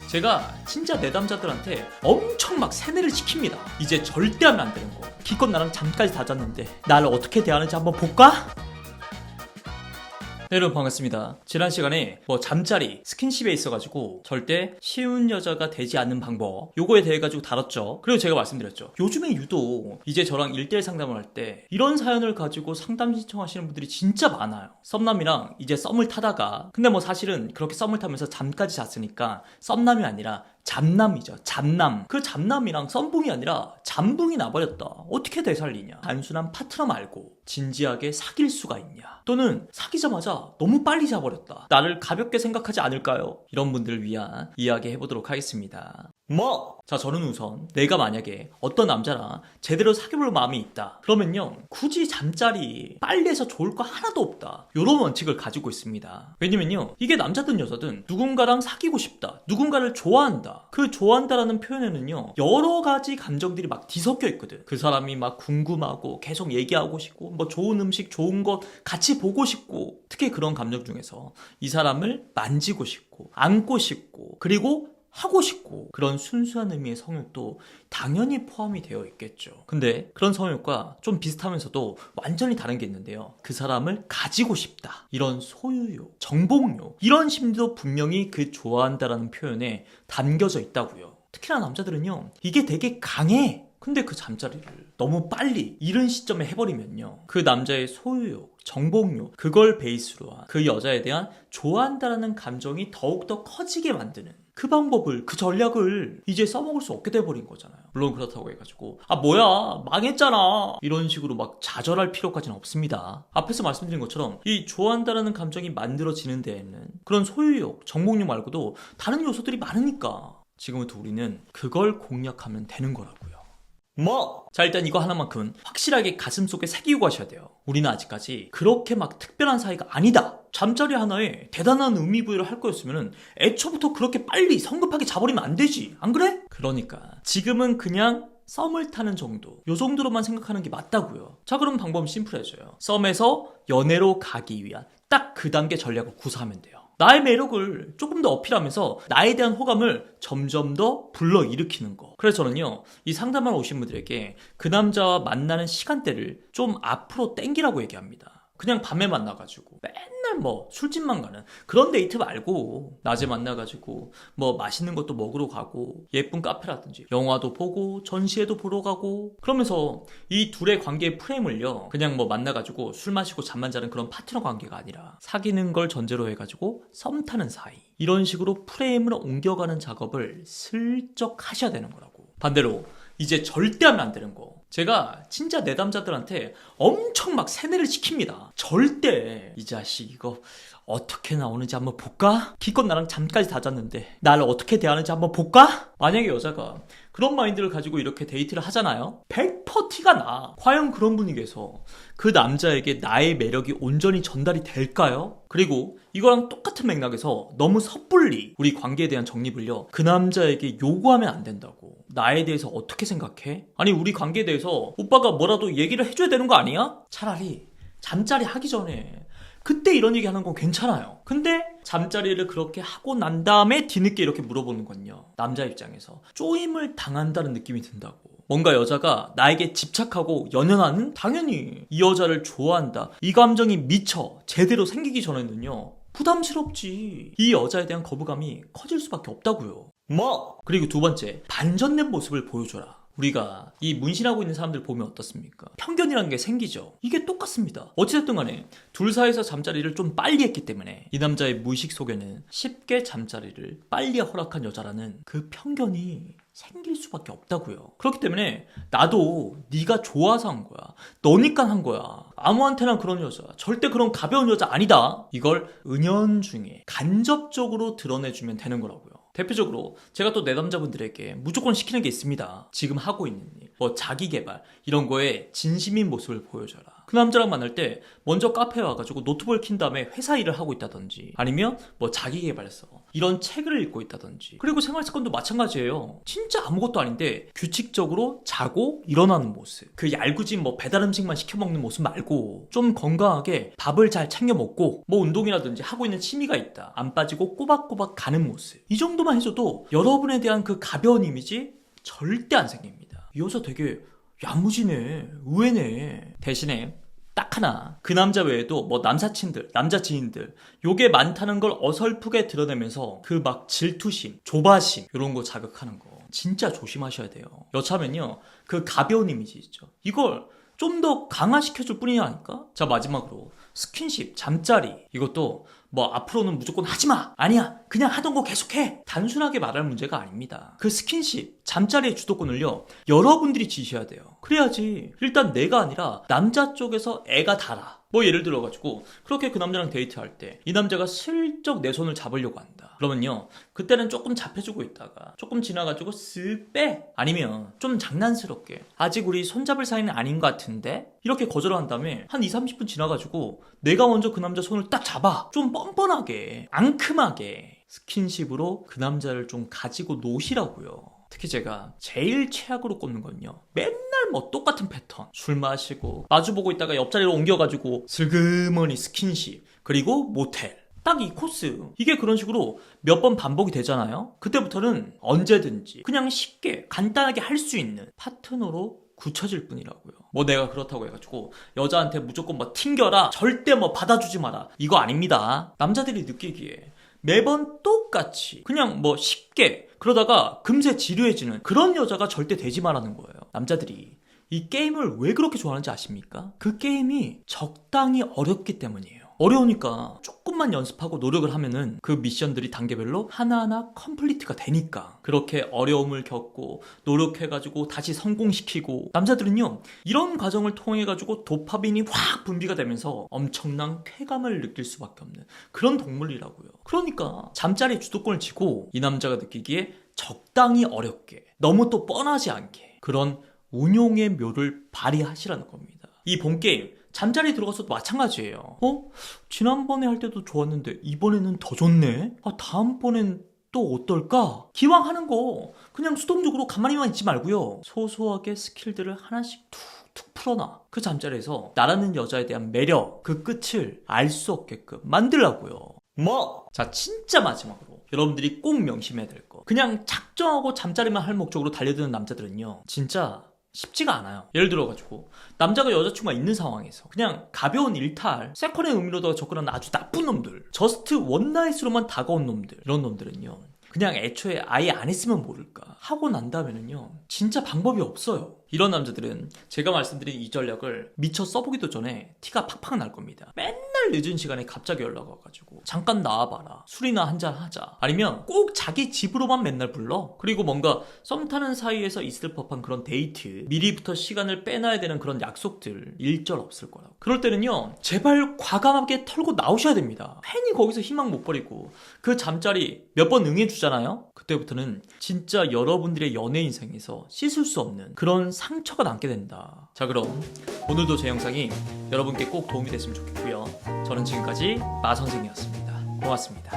제가 진짜 내담자들한테 엄청 막 세뇌를 시킵니다. 이제 절대 하면 안 되는 거. 기껏 나랑 잠까지 다 잤는데 나를 어떻게 대하는지 한번 볼까? 네, 여러분 반갑습니다. 지난 시간에 잠자리, 스킨십에 있어가지고 절대 쉬운 여자가 되지 않는 방법 요거에 대해 가지고 다뤘죠. 그리고 제가 말씀드렸죠. 요즘에 유독 이제 저랑 1대1 상담을 할 때 이런 사연을 가지고 상담 신청하시는 분들이 진짜 많아요. 썸남이랑 이제 썸을 타다가 근데 사실은 그렇게 썸을 타면서 잠까지 잤으니까 썸남이 아니라 잡남이죠. 잡남. 그 잡남이랑 썸붕이 아니라 잠붕이 나버렸다. 어떻게 되살리냐. 단순한 파트너 말고 진지하게 사귈 수가 있냐. 또는 사귀자마자 너무 빨리 자버렸다. 나를 가볍게 생각하지 않을까요? 이런 분들을 위한 이야기 해보도록 하겠습니다. 자, 저는 우선 내가 만약에 어떤 남자랑 제대로 사귀어볼 마음이 있다. 그러면요, 굳이 잠자리 빨리 해서 좋을 거 하나도 없다. 이런 원칙을 가지고 있습니다. 왜냐면요, 이게 남자든 여자든 누군가랑 사귀고 싶다. 누군가를 좋아한다. 그 좋아한다라는 표현에는요, 여러 가지 감정들이 막 뒤섞여 있거든. 그 사람이 막 궁금하고 계속 얘기하고 싶고 좋은 음식, 좋은 것 같이 보고 싶고 특히 그런 감정 중에서 이 사람을 만지고 싶고 안고 싶고 그리고 하고 싶고 그런 순수한 의미의 성욕도 당연히 포함이 되어 있겠죠. 근데 그런 성욕과 좀 비슷하면서도 완전히 다른 게 있는데요. 그 사람을 가지고 싶다. 이런 소유욕, 정복욕 이런 심리도 분명히 그 좋아한다라는 표현에 담겨져 있다고요. 특히나 남자들은요. 이게 되게 강해. 근데 그 잠자리를 너무 빨리 이른 시점에 해버리면요. 그 남자의 소유욕, 정복욕 그걸 베이스로 한 그 여자에 대한 좋아한다라는 감정이 더욱더 커지게 만드는 그 방법을, 그 전략을 이제 써먹을 수 없게 돼버린 거잖아요. 물론 그렇다고 해가지고 뭐야 망했잖아 이런 식으로 막 좌절할 필요까지는 없습니다. 앞에서 말씀드린 것처럼 이 좋아한다라는 감정이 만들어지는 데에는 그런 소유욕, 정복욕 말고도 다른 요소들이 많으니까 지금부터 우리는 그걸 공략하면 되는 거라고요. 자, 일단 이거 하나만큼은 확실하게 가슴속에 새기고 가셔야 돼요. 우리는 아직까지 그렇게 막 특별한 사이가 아니다. 잠자리 하나에 대단한 의미 부여를 할 거였으면 애초부터 그렇게 빨리 성급하게 자버리면 안 되지. 안 그래? 그러니까 지금은 그냥 썸을 타는 정도 요 정도로만 생각하는 게 맞다고요. 자, 그럼 방법은 심플해져요. 썸에서 연애로 가기 위한 딱 그 단계 전략을 구사하면 돼요. 나의 매력을 조금 더 어필하면서 나에 대한 호감을 점점 더 불러일으키는 거. 그래서 저는요, 이 상담하러 오신 분들에게 그 남자와 만나는 시간대를 좀 앞으로 땡기라고 얘기합니다. 그냥 밤에 만나가지고 맨날 술집만 가는 그런 데이트 말고 낮에 만나가지고 맛있는 것도 먹으러 가고 예쁜 카페라든지 영화도 보고 전시회도 보러 가고 그러면서 이 둘의 관계의 프레임을요 그냥 만나가지고 술 마시고 잠만 자는 그런 파트너 관계가 아니라 사귀는 걸 전제로 해가지고 썸 타는 사이 이런 식으로 프레임을 옮겨가는 작업을 슬쩍 하셔야 되는 거라고. 반대로 이제 절대 하면 안 되는 거. 제가 진짜 내담자들한테 엄청 막 세뇌를 시킵니다. 절대 이 자식 이거 어떻게 나오는지 한번 볼까? 기껏 나랑 잠까지 다 잤는데 나를 어떻게 대하는지 한번 볼까? 만약에 여자가 그런 마인드를 가지고 이렇게 데이트를 하잖아요. 100% 티가 나. 과연 그런 분위기에서 그 남자에게 나의 매력이 온전히 전달이 될까요? 그리고 이거랑 똑같은 맥락에서 너무 섣불리 우리 관계에 대한 정립을요 그 남자에게 요구하면 안 된다고. 나에 대해서 어떻게 생각해? 아니 우리 관계에 대해서 오빠가 뭐라도 얘기를 해줘야 되는 거 아니야? 차라리 잠자리 하기 전에 그때 이런 얘기 하는 건 괜찮아요. 근데 잠자리를 그렇게 하고 난 다음에 뒤늦게 이렇게 물어보는 건요 남자 입장에서 쪼임을 당한다는 느낌이 든다고. 뭔가 여자가 나에게 집착하고 연연하는? 당연히 이 여자를 좋아한다 이 감정이 미처 제대로 생기기 전에는요 부담스럽지. 이 여자에 대한 거부감이 커질 수밖에 없다고요. 그리고 두 번째, 반전된 모습을 보여줘라. 우리가 이 문신하고 있는 사람들 보면 어떻습니까? 편견이라는 게 생기죠. 이게 똑같습니다. 어찌됐든 간에 둘 사이에서 잠자리를 좀 빨리 했기 때문에 이 남자의 무의식 속에는 쉽게 잠자리를 빨리 허락한 여자라는 그 편견이 생길 수밖에 없다고요. 그렇기 때문에 나도 네가 좋아서 한 거야. 너니까 한 거야. 아무한테나 그런 여자, 절대 그런 가벼운 여자 아니다. 이걸 은연중에 간접적으로 드러내주면 되는 거라고요. 대표적으로 제가 또 내담자분들에게 무조건 시키는 게 있습니다. 지금 하고 있는 일, 자기 개발 이런 거에 진심인 모습을 보여줘라. 그 남자랑 만날 때 먼저 카페에 와가지고 노트북을 킨 다음에 회사 일을 하고 있다든지 아니면 뭐 자기계발서 이런 책을 읽고 있다든지 그리고 생활습관도 마찬가지예요. 진짜 아무것도 아닌데 규칙적으로 자고 일어나는 모습 그 얄궂은 뭐 배달음식만 시켜먹는 모습 말고 좀 건강하게 밥을 잘 챙겨 먹고 뭐 운동이라든지 하고 있는 취미가 있다 안 빠지고 꼬박꼬박 가는 모습 이 정도만 해줘도 여러분에 대한 그 가벼운 이미지 절대 안 생깁니다. 이 여자 되게 야무지네 의외네. 대신에 딱 하나 그 남자 외에도 뭐 남사친들 남자 지인들 요게 많다는 걸 어설프게 드러내면서 그 막 질투심 조바심 이런 거 자극하는 거 진짜 조심하셔야 돼요. 여차하면요 그 가벼운 이미지 있죠 이걸 좀 더 강화시켜줄 뿐이라니까. 자 마지막으로 스킨십 잠자리 이것도 뭐 앞으로는 무조건 하지마 아니야 그냥 하던 거 계속해 단순하게 말할 문제가 아닙니다. 그 스킨십 잠자리의 주도권을요 여러분들이 지셔야 돼요. 그래야지 일단 내가 아니라 남자 쪽에서 애가 달아. 뭐 예를 들어가지고 그렇게 그 남자랑 데이트할 때 이 남자가 슬쩍 내 손을 잡으려고 한다 그러면요 그때는 조금 잡혀주고 있다가 조금 지나가지고 쓱 빼. 아니면 좀 장난스럽게 아직 우리 손잡을 사이는 아닌 것 같은데 이렇게 거절을 한 다음에 한 2-30분 지나가지고 내가 먼저 그 남자 손을 딱 잡아. 좀 뻔뻔하게 앙큼하게 스킨십으로 그 남자를 좀 가지고 노시라고요. 특히 제가 제일 최악으로 꼽는 건요 맨날 뭐 똑같은 패턴 술 마시고 마주보고 있다가 옆자리로 옮겨가지고 슬그머니 스킨십 그리고 모텔 딱 이 코스 이게 그런 식으로 몇 번 반복이 되잖아요. 그때부터는 언제든지 그냥 쉽게 간단하게 할 수 있는 파트너로 굳혀질 뿐이라고요. 뭐 내가 그렇다고 해가지고 여자한테 무조건 뭐 튕겨라 절대 뭐 받아주지 마라 이거 아닙니다. 남자들이 느끼기에 매번 똑같이 그냥 뭐 쉽게 그러다가 금세 지루해지는 그런 여자가 절대 되지 말라는 거예요. 남자들이 이 게임을 왜 그렇게 좋아하는지 아십니까? 그 게임이 적당히 어렵기 때문이에요. 어려우니까 조금만 연습하고 노력을 하면은 그 미션들이 단계별로 하나하나 컴플리트가 되니까 그렇게 어려움을 겪고 노력해가지고 다시 성공시키고 남자들은요 이런 과정을 통해가지고 도파민이 확 분비가 되면서 엄청난 쾌감을 느낄 수밖에 없는 그런 동물이라고요. 그러니까 잠자리 주도권을 쥐고 이 남자가 느끼기에 적당히 어렵게 너무 또 뻔하지 않게 그런 운용의 묘를 발휘하시라는 겁니다. 이 본게임 잠자리에 들어가서도 마찬가지예요. 지난번에 할 때도 좋았는데 이번에는 더 좋네? 다음번엔 또 어떨까? 기왕 하는 거 그냥 수동적으로 가만히만 있지 말고요. 소소하게 스킬들을 하나씩 툭툭 풀어놔. 그 잠자리에서 나라는 여자에 대한 매력, 그 끝을 알 수 없게끔 만들라고요. 자 진짜 마지막으로 여러분들이 꼭 명심해야 될 거. 그냥 작정하고 잠자리만 할 목적으로 달려드는 남자들은요 진짜 쉽지가 않아요. 예를 들어가지고 남자가 여자친구가 있는 상황에서 그냥 가벼운 일탈 세컨의 의미로다가 접근하는 아주 나쁜 놈들 저스트 원나잇으로만 다가온 놈들 이런 놈들은요 그냥 애초에 아예 안 했으면 모를까 하고 난다면은요 진짜 방법이 없어요. 이런 남자들은 제가 말씀드린 이 전략을 미처 써보기도 전에 티가 팍팍 날 겁니다. 맨날 늦은 시간에 갑자기 연락 와가지고 잠깐 나와봐라 술이나 한잔 하자 아니면 꼭 자기 집으로만 맨날 불러. 그리고 뭔가 썸 타는 사이에서 있을 법한 그런 데이트 미리부터 시간을 빼놔야 되는 그런 약속들 일절 없을 거라고. 그럴 때는요 제발 과감하게 털고 나오셔야 됩니다. 괜히 거기서 희망 못 버리고 그 잠자리 몇 번 응해주잖아요. 그때부터는 진짜 여러분들의 연애 인생에서 씻을 수 없는 그런 상처가 남게 된다. 자 그럼 오늘도 제 영상이 여러분께 꼭 도움이 됐으면 좋겠고요. 저는 지금까지 마선생이었습니다. 고맙습니다.